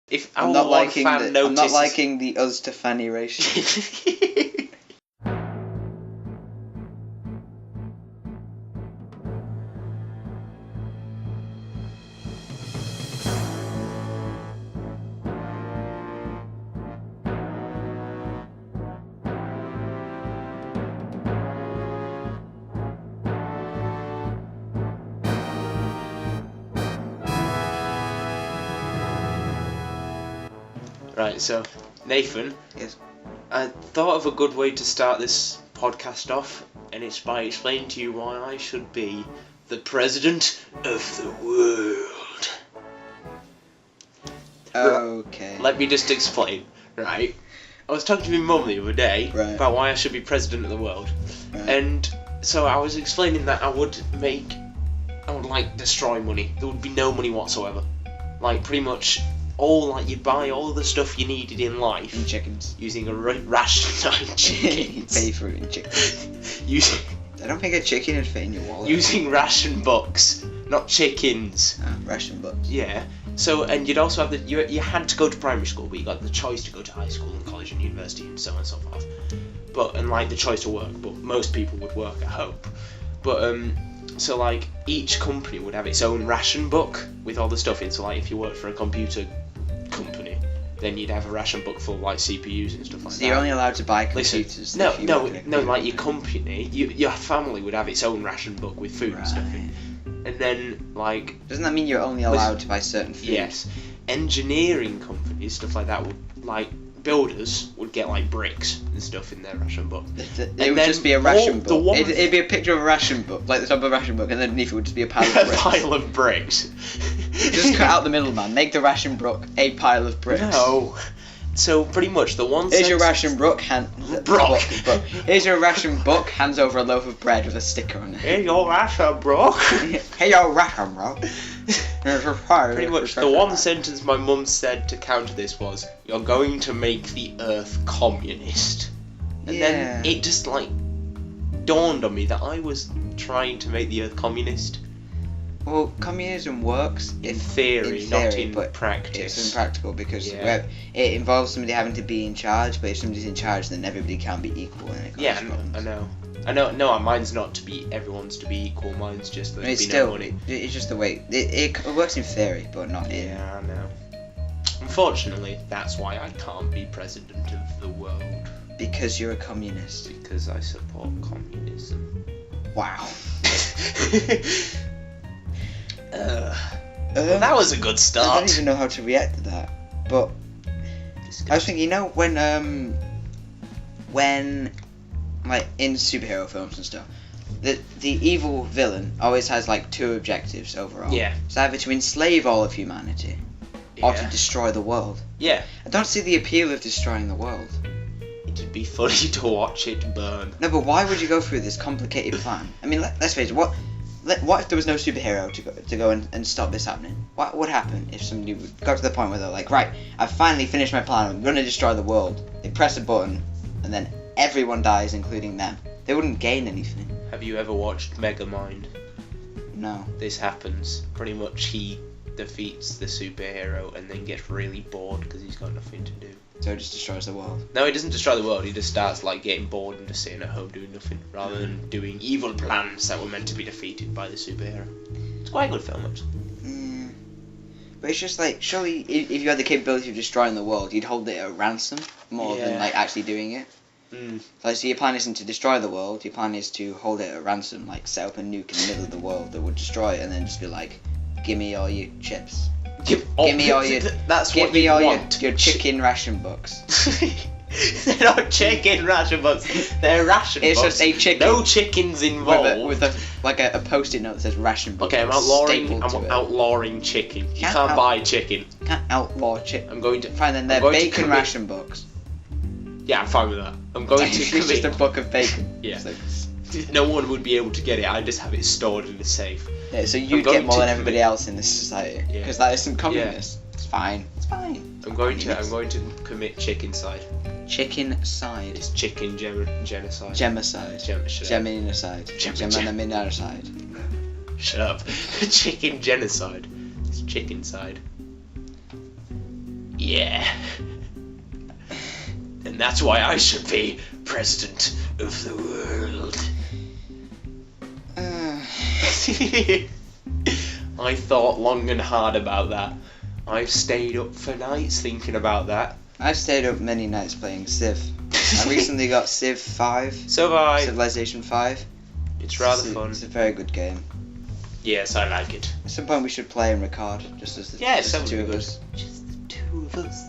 If I'm our not one liking fan notices... I'm not liking the us to Fanny ratio. Right, so, Nathan, Yes. I thought of a good way to start this podcast off, and it's by explaining to you why I should be the president of the world. Okay. Let me just explain, right? I was talking to my mum the other day about why I should be president of the world, and so I was explaining that I would destroy money. There would be no money whatsoever. Like, pretty much you'd buy all the stuff you needed in life. And chickens. Using a ration of chickens. Pay for it in chickens. I don't think a chicken would fit in your wallet. Using ration books, not chickens. Ration books. Yeah. So, and you'd also have you had to go to primary school, but you got the choice to go to high school and college and university and so on and so forth. And the choice to work, but most people would work at home. But so like each company would have its own ration book with all the stuff in. So like if you worked for a computer company, then you'd have a ration book full of like CPUs and stuff like that. So you're only allowed to buy computers. No, like your company, your family would have its own ration book with food and stuff in. And then like... Doesn't that mean you're only allowed to buy certain food? Yes. Engineering companies, stuff like that, would like... Builders would get like bricks and stuff in their ration book. It would just be a ration book. It'd be a picture of a ration book, like the top of a ration book, and underneath it would just be a pile of bricks. A pile of bricks. Just cut out the middleman. Make the ration book a pile of bricks. No. So pretty much the one. Here's your ration book. Here's your ration book. Hands over a loaf of bread with a sticker on it. Here's your ration book. Hey, your ration book. Pretty much the one sentence my mum said to counter this was, "You're going to make the Earth communist." And then it just like dawned on me that I was trying to make the Earth communist. Well, communism works in theory, not in practice. It's impractical because it involves somebody having to be in charge, but if somebody's in charge, then everybody can be equal. I know. No, mine's not to be everyone's to be equal. Mine's just that there's no money. It's just the way it works in theory, but not in. Yeah, I know. Unfortunately, that's why I can't be president of the world. Because you're a communist. Because I support communism. Wow. That was a good start. I don't even know how to react to that, but I was thinking, when like in superhero films and stuff, the evil villain always has like two objectives overall. Yeah. It's either to enslave all of humanity or to destroy the world. Yeah. I don't see the appeal of destroying the world. It'd be funny to watch it burn. No, but why would you go through this complicated plan? I mean, let's face it. What if there was no superhero to go and stop this happening? What would happen if somebody got to the point where they're like, right, I've finally finished my plan, I'm going to destroy the world. They press a button, and then everyone dies, including them. They wouldn't gain anything. Have you ever watched Megamind? No. This happens. Pretty much he defeats the superhero and then gets really bored because he's got nothing to do. So it just destroys the world? No, he doesn't destroy the world. He just starts like getting bored and just sitting at home doing nothing, rather than doing evil plans that were meant to be defeated by the superhero. It's quite a good film, actually. But it's just like, surely if you had the capability of destroying the world, you'd hold it at ransom more than like actually doing it. Like, so your plan isn't to destroy the world. Your plan is to hold it at ransom, like set up a nuke in the middle of the world that would destroy it, and then just be like, give me all your chips. Give me all your. That's give what me you all want. your chicken ration books. They're not chicken ration books. They're ration books. It's just a chicken. No chickens involved. With a post-it note that says ration book. Okay, I'm outlawing chicken. You can't buy chicken. Can't outlaw chicken. I'm going to. Fine, then they're bacon ration books. Yeah, I'm fine with that. I'm going to. It's just a book of bacon. Yeah. No one would be able to get it. I just have it stored in a safe. Yeah, so you get more than everybody else in this society because that isn't communist. Yeah. It's fine. I'm going to commit chickencide. Chickencide. It's chicken genocide. Gemicide. Geminocide. Shut up. Chicken genocide. It's chickenside. Yeah. And that's why I should be president of the world. I thought long and hard about that. I've stayed up for nights thinking about that. I've stayed up many nights playing Civ. I recently got Civ 5. So have I. Civilization 5. It's rather fun. It's a very good game. Yes, I like it. At some point we should play and record, just as the, just the two of us. Just the two of us.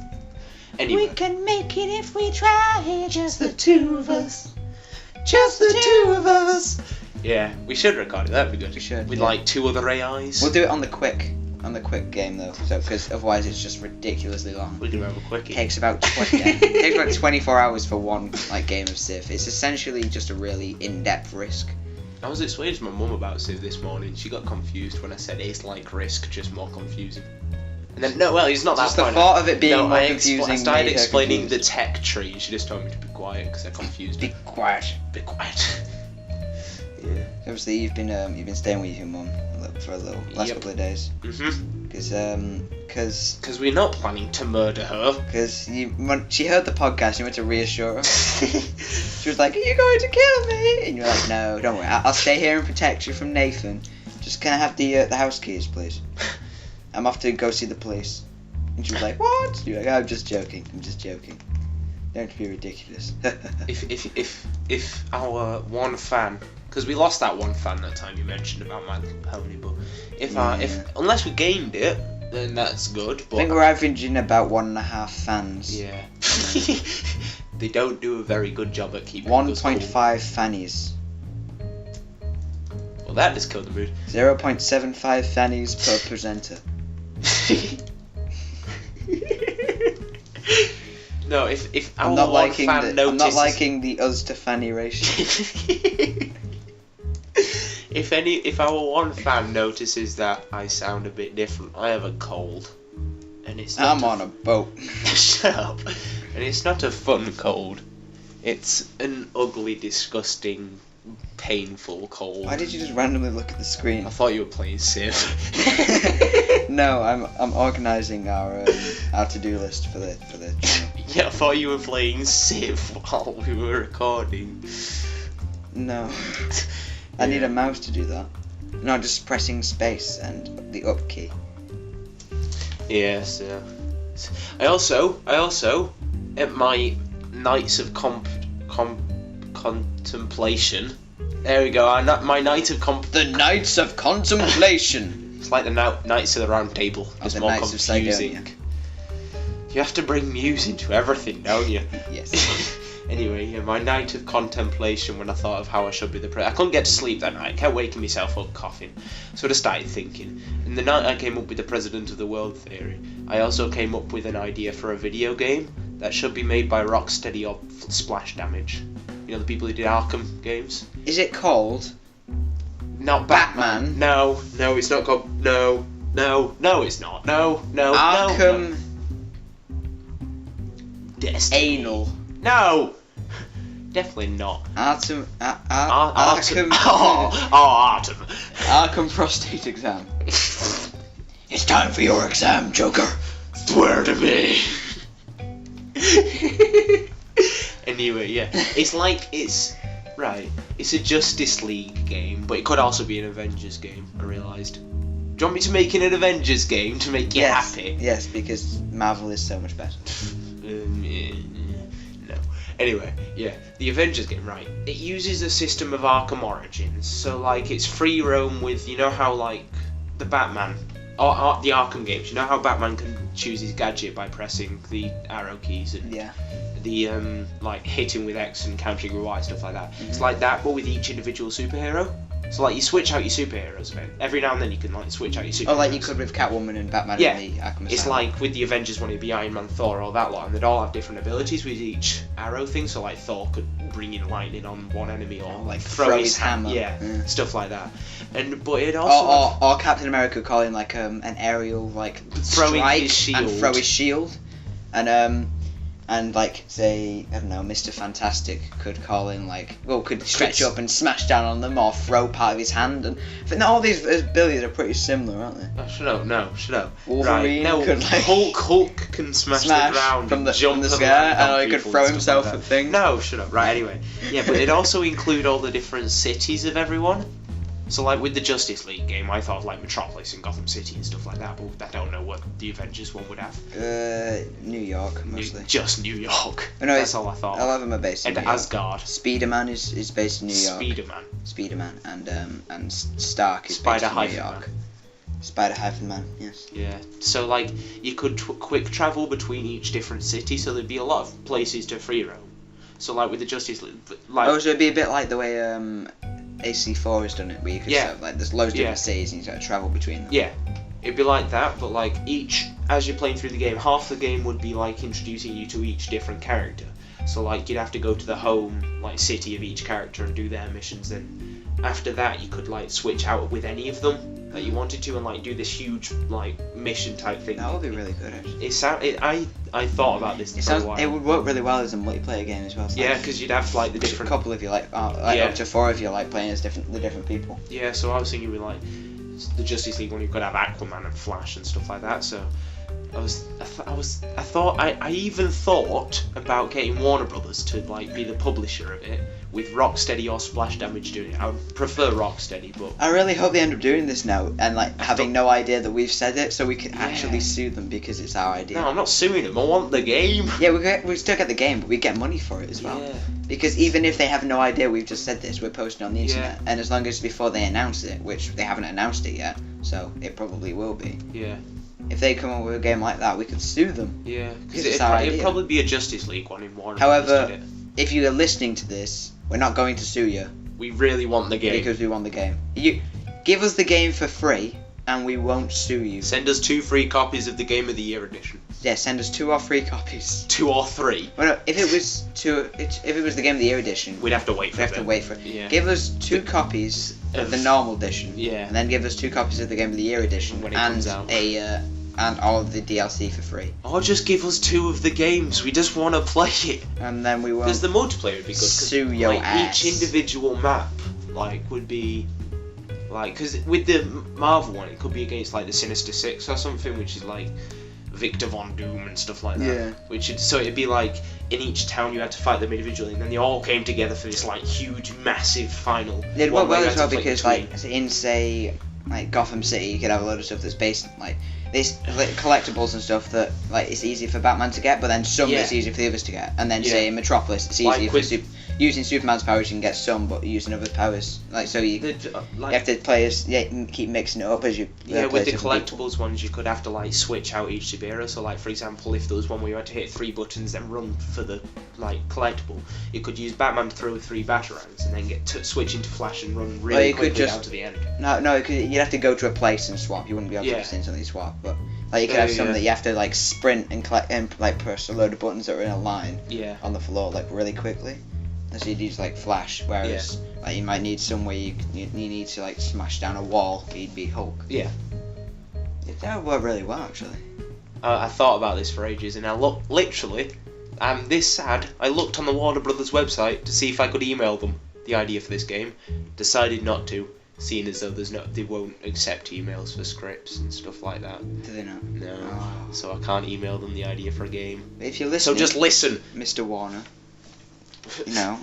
Anyway. We can make it if we try, just the two of us. Just the two of us. Yeah, we should record it, that'd be good. We should. With yeah. like 2 other AIs. We'll do it on the quick game though, so because otherwise it's just ridiculously long. We can have a quickie. Takes about 24 hours for one like game of Civ. It's essentially just a really in-depth Risk. I was explaining to my mum about Civ this morning. She got confused when I said it's like Risk, just more confusing. And then no, well, it's not just that. Just the thought of it being more confusing. I started explaining the tech tree, and she just told me to be quiet because they're confused. Be quiet. Be quiet. Yeah. Obviously, you've been staying with your mum for a little last couple of days. Mhm. Because we're not planning to murder her. Because she heard the podcast, you went to reassure her. She was like, "Are you going to kill me?" And you're like, "No, don't worry. I'll stay here and protect you from Nathan. Just can I have the house keys, please? I'm off to go see the police." And she was like, "What?" You're like, "I'm just joking. I'm just joking. Don't be ridiculous." if our one fan, because we lost that one fan that time you mentioned about My Little Pony, but if unless we gained it, then that's good. But I think we're averaging about 1.5 fans. Yeah. They don't do a very good job at keeping 1.5 fannies. Well, that just killed the mood. 0.75 fannies per presenter. No, if our I'm not one liking fan notices... I'm not liking the us to fanny ratio. If our one fan notices that I sound a bit different, I have a cold, and it's not I'm on a boat. Shut up. And it's not a fun cold. It's an ugly, disgusting, painful cold. Why did you just randomly look at the screen? I thought you were playing Civ. No, I'm organising our to-do list for the channel. Yeah, I thought you were playing Civ while we were recording. No. I need a mouse to do that. No, just pressing space and the up key. Yes, yeah. I also, at my nights of contemplation. There we go. My night of The Nights of Contemplation. It's like the Knights of the Round Table. It's more confusing. You have to bring muse into everything, don't you? Yes. Anyway, yeah, my night of contemplation when I thought of how I should be the president. I couldn't get to sleep that night. I kept waking myself up coughing. So I just started thinking. And the night I came up with the president of the world theory, I also came up with an idea for a video game that should be made by Rocksteady or Splash Damage. You know, the people who did Arkham games? Is it called? Not Batman. No, it's not called... No, it's not. No. Arkham... No. Destiny. Anal. No! Definitely not. Arkham... Arkham. Arkham prostate exam. It's time for your exam, Joker. Swear to me. Anyway, yeah. It's a Justice League game, but it could also be an Avengers game, I realised. Do you want me to make it an Avengers game to make you happy? Yes, because Marvel is so much better. No. Anyway, yeah, the Avengers game, right? It uses a system of Arkham Origins, so like it's free roam with, you know how like the Batman, or the Arkham games, you know how Batman can choose his gadget by pressing the arrow keys and the like hitting with X and countering with Y, stuff like that. Mm-hmm. It's like that, but with each individual superhero. So like you switch out your superheroes, man. Every now and then you can like switch out your superheroes. Oh, like you could with Catwoman and Batman and the Arkham Asylum. It's like with the Avengers when it'd be Iron Man, Thor, all that lot, and they'd all have different abilities with each arrow thing. So like Thor could bring in lightning on one enemy, or like throw his hammer. Yeah, stuff like that. But it also or Captain America calling like an aerial like throwing strike his shield. and throw his shield, and And like, say, I don't know, Mr. Fantastic could call in could stretch up and smash down on them, or throw part of his hand, and I think all these abilities are pretty similar, aren't they? Oh, shut up. Wolverine could Hulk can smash the ground from the jump sky, and he could throw himself at things. No, shut up. Right, anyway. Yeah, but it'd also include all the different cities of everyone. So like with the Justice League game, I thought of like Metropolis and Gotham City and stuff like that, but I don't know what the Avengers one would have. New York mostly. Just New York. No, that's all I thought. A lot of them are based in New York. And Asgard. Spider-Man is based in New York. Spider-Man and Stark is based in New York. Spider-Man, yes. Yeah. So like you could quick travel between each different city, so there'd be a lot of places to free roam. So like with the Justice League, like so it'd be a bit like the way AC4 has done it, where you could sort of, like, there's loads of different cities and you sort of travel between them. Yeah, it'd be like that, but like as you're playing through the game, half the game would be like introducing you to each different character. So like you'd have to go to the home like city of each character and do their missions. Then after that, you could like switch out with any of them that you wanted to and like do this huge like mission type thing. That would be really good, actually. I thought about this for a while. It would work really well as a multiplayer game as well. So yeah, because you'd have like the different couple if you like, up to 4 if you like playing as the different people. Yeah, so I was thinking with like the Justice League one, you could have Aquaman and Flash and stuff like that. So I even thought about getting Warner Brothers to like be the publisher of it, with Rocksteady or Splash Damage doing it. I would prefer Rocksteady, but I really hope they end up doing this now and like having no idea that we've said it, so we can actually sue them because it's our idea. No, I'm not suing them. I want the game. Yeah, we still get the game, but we get money for it as well. Yeah. Because even if they have no idea we've just said this, we're posting on the internet, and as long as before they announce it, which they haven't announced it yet, so it probably will be. Yeah. If they come up with a game like that, we can sue them. Yeah, because it'd probably be a Justice League one in Warner. However, if you are listening to this, we're not going to sue you. We really want the game. Because we want the game. You give us the game for free, and we won't sue you. Send us 2 free copies of the Game of the Year edition. Yeah, send us 2 or 3 copies. 2 or 3. Well, no, if it was the Game of the Year edition, we'd have to wait for it. Yeah. Give us 2 copies of the normal edition. Yeah. And then give us 2 copies of the Game of the Year edition when it comes out. And all of the DLC for free. Or just give us 2 of the games. We just want to play it. And then we will. Because the multiplayer would be good. Sue your ass. Each individual map, would be, because with the Marvel one, it could be against the Sinister Six or something, which is Victor Von Doom and stuff like that. Yeah. So it'd be in each town you had to fight them individually, and then they all came together for this huge, massive final. It'd work well as well because in say Gotham City, you could have a load of stuff that's based these collectibles and stuff that it's easy for Batman to get, but then some it's easy for the others to get. And then say in Metropolis, it's easy for using Superman's powers you can get some, but using other powers you have to keep mixing it up as you with the collectibles ones you could have to switch out each superhero. So for example, if there was one where you had to hit 3 buttons then run for the collectible, you could use Batman to throw 3 batarangs and then get switch into Flash and run really quickly down to the end. No, you'd have to go to a place and swap. You wouldn't be able to just instantly swap, but you could have some that you have to sprint and collect and press a load of buttons that are in a line on the floor really quickly. So you'd use Flash, whereas you might need some where you need to smash down a wall. You'd be Hulk. Yeah. That would work really well actually. I thought about this for ages, and I literally, I'm this sad. I looked on the Warner Brothers website to see if I could email them the idea for this game. Decided not to, seeing as though they won't accept emails for scripts and stuff like that. Do they not? No. Oh. So I can't email them the idea for a game. If you're listening, so just listen, Mr. Warner.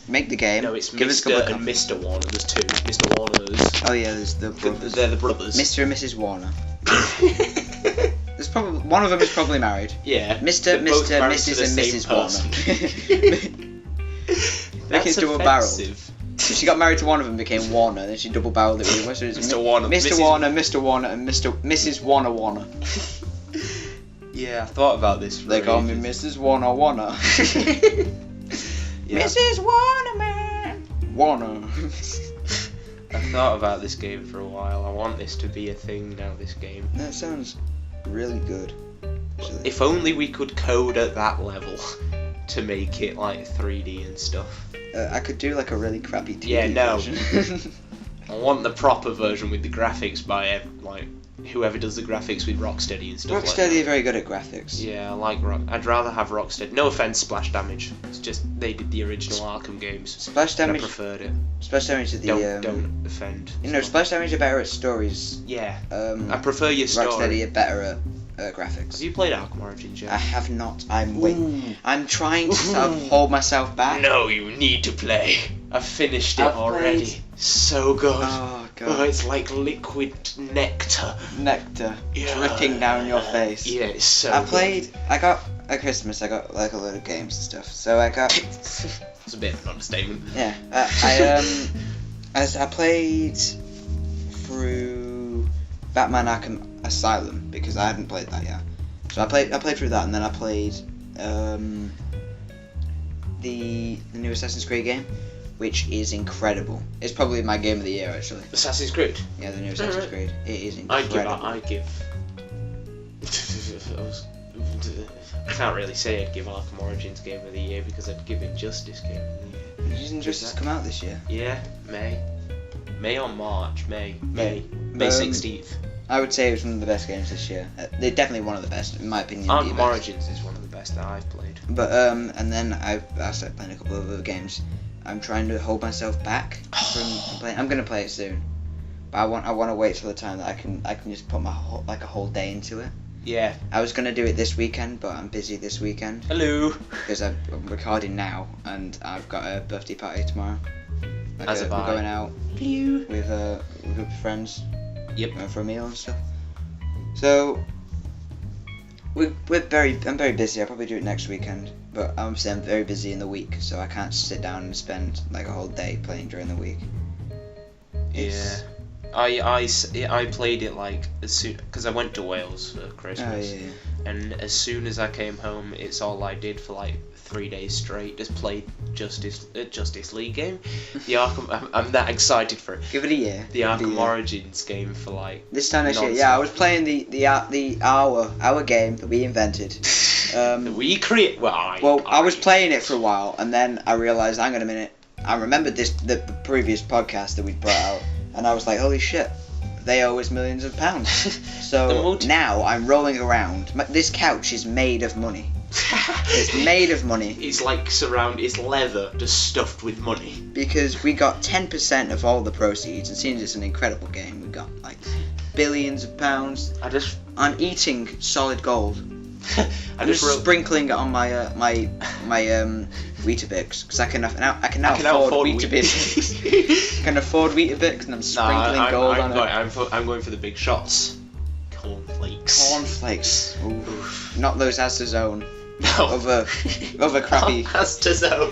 Make the game. No, it's Mr. and Mr. Warner. There's 2. Mr. Warner's. Oh yeah, there's the brothers. They're the brothers. Mr. and Mrs. Warner. There's probably one of them is probably married. Yeah. Mr. Mrs. and Mrs. Warner. Making it to a barrel. She got married to one of them, became Warner, and then she double barreled it with Mr. Warner. Mr. Warner, Mr. Warner, and Mrs. Warner Warner. Yeah, I thought about this. They call me Mrs. Warner Warner. Mrs. Warner Warner. I thought about this game for a while. I want this to be a thing now, this game. That sounds really good. Actually. If only we could code at that level to make it 3D and stuff. I could do a really crappy TV version. I want the proper version with the graphics by whoever does the graphics with Rocksteady and stuff like that. Rocksteady are very good at graphics. Yeah, I like I'd rather have Rocksteady. No offense, Splash Damage. It's just they did the original Arkham games. Splash Damage. I preferred it. Splash Damage is the Don't offend. Splash Damage are better at stories. Yeah. I prefer your story. Rocksteady are better at graphics. Have you played Arkham Origins yet? I have not. I'm trying to sort of hold myself back. No, you need to play. I've finished it already. So good. Oh god. Oh, it's like liquid nectar. Nectar dripping down your face. Yeah, it's so good. I got at Christmas. I got like a load of games and stuff. So I got. It's a bit of an understatement. Yeah. I played through Batman Arkham Asylum because I hadn't played that yet. So I played through that, and then I played the new Assassin's Creed game, which is incredible. It's probably my game of the year, actually. Assassin's Creed? Yeah, the new Assassin's Creed. It is incredible. I can't really say I'd give Arkham Origins game of the year because I'd give Injustice game of the year. Does Injustice come out this year? Yeah, May or March? May 16th. I would say it was one of the best games this year. They're definitely one of the best, in my opinion. Arkham Origins is one of the best that I've played. But and then I started playing a couple of other games. I'm trying to hold myself back from playing. I'm gonna play it soon, but I want to wait till the time that I can just put a whole day into it. Yeah. I was gonna do it this weekend, but I'm busy this weekend. Hello. Because I'm recording now, and I've got a birthday party tomorrow. We're going out with a group of friends. Yep. For a meal and stuff. So I'm very busy. I'll probably do it next weekend. But I'm very busy in the week, so I can't sit down and spend like a whole day playing during the week. I played it like as soon because I went to Wales for Christmas. Oh, yeah. And as soon as I came home, it's all I did for like 3 days straight. Just played Justice League game. The Arkham. I'm that excited for it. Give it a year. The Arkham Origins game for like. This time next year, yeah. I was playing our game that we invented. We create. I was playing it for a while, and then I realized, hang on a minute. I remembered the previous podcast that we brought out, and I was like, holy shit. They owe us millions of pounds. So now I'm rolling around. This couch is made of money. It's made of money. It's like it's leather just stuffed with money. Because we got 10% of all the proceeds, and seeing it's an incredible game, we got like billions of pounds. I'm eating solid gold. I'm just sprinkling it on my Weetabix because I can now afford Weetabix. I can afford Weetabix, and I'm sprinkling gold on it. I'm going for the big shots. Cornflakes. Cornflakes. Oof. Not those Asda's Own. No. Other crappy. Asda's Own.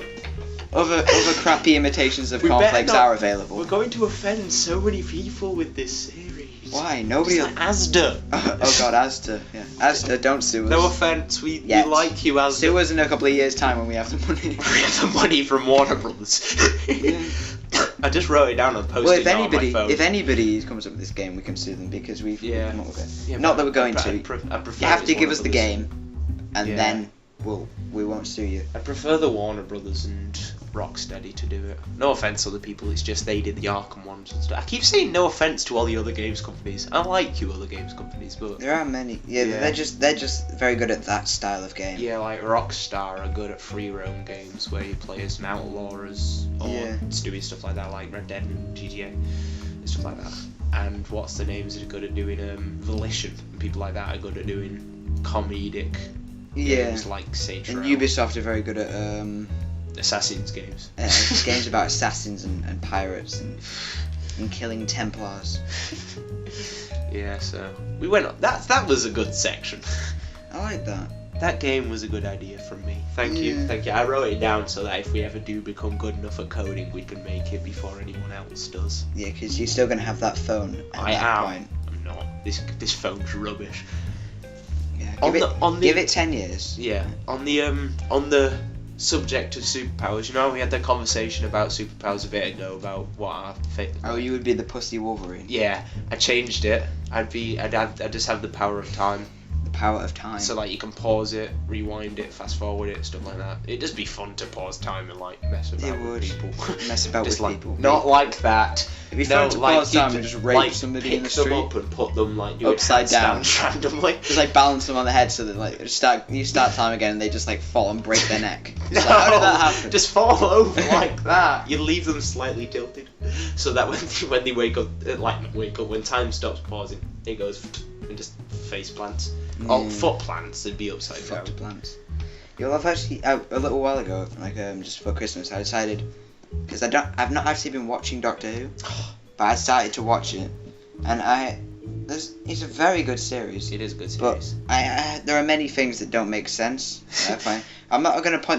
Other crappy imitations of cornflakes are available. We're going to offend so many people with this series. Why? Nobody. Like Asda. Oh god, Asda. Yeah. Asda, don't sue us. No offense, we like you, Asda. Sue us in a couple of years' time when we have the money. We have the money from Warner Brothers. Yeah. I just wrote it down on post-it on my phone. If anybody comes up with this game, we can sue them because we've come up with it. Yeah, not that we're going to. You have to give us the game, and then we won't sue you. I prefer the Warner Brothers and Rocksteady to do it. No offense to other people, it's just they did the Arkham ones and stuff. I keep saying no offense to all the other games companies. I like you other games companies, but there are many. Yeah, they're just very good at that style of game. Yeah, like Rockstar are good at free roam games where you play as an outlaw or doing stuff like that, like Red Dead and GTA and stuff like that. And what's the names that are good at doing Volition and people like that are good at doing comedic games like Saints Row. And Ubisoft are very good at Assassins games. Games about assassins and pirates and killing Templars. Yeah, so we went. That was a good section. I like that. That game was a good idea from me. Thank you. I wrote it down so that if we ever do become good enough at coding, we can make it before anyone else does. Yeah, because you're still gonna have that phone at that point. I'm not. This phone's rubbish. Yeah. Give it 10 years. Yeah. On the subject of superpowers, you know, we had that conversation about superpowers a bit ago about what our favorite. Oh, you would be the pussy Wolverine. Yeah, I changed it. I'd just have the power of time. The power of time. So like you can pause it, rewind it, fast forward it, stuff like that. It'd just be fun to pause time and like mess about with people. Mess about just with like, people. Not like that. It'd be fun to pause time and just rape like, somebody in the pick street. them up and put them like do upside down randomly. Just like balance them on the head so that like you start time again and they just like fall and break their neck. No, Like, how did that happen? just fall over like that. You leave them slightly tilted, so that when they wake up, when time stops pausing, it goes and just face plants. Or foot plants, they'd be upside down. Foot plants. Yeah, well, I've actually a little while ago, like just for Christmas, I decided because I've not actually been watching Doctor Who, but I started to watch it, and it's a very good series. It is a good series. But there are many things that don't make sense. I find I'm not going to point